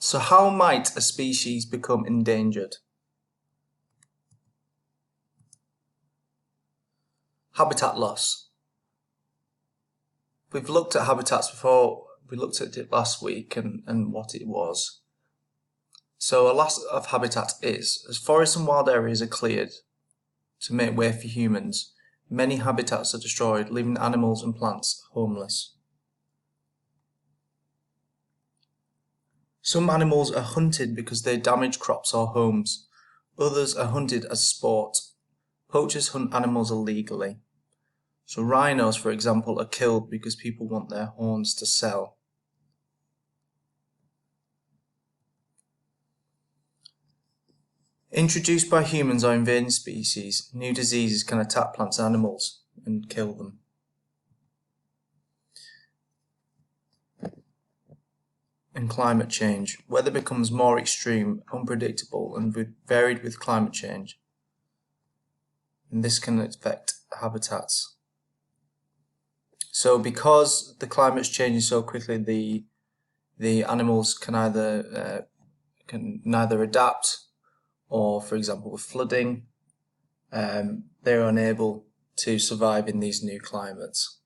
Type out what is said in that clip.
So how might a species become endangered? Habitat loss. We've looked at habitats before. We looked at it last week and what it was. So a loss of habitat is, as forests and wild areas are cleared to make way for humans, many habitats are destroyed, leaving animals and plants homeless. Some animals are hunted because they damage crops or homes. Others are hunted as sport. Poachers hunt animals illegally. So rhinos, for example, are killed because people want their horns to sell. Introduced by humans or invading species, new diseases can attack plants and animals and kill them. And climate change. Weather becomes more extreme, unpredictable, and varied with climate change. And this can affect habitats. So because the climate's changing so quickly, the animals can neither adapt, or for example with flooding, they're unable to survive in these new climates.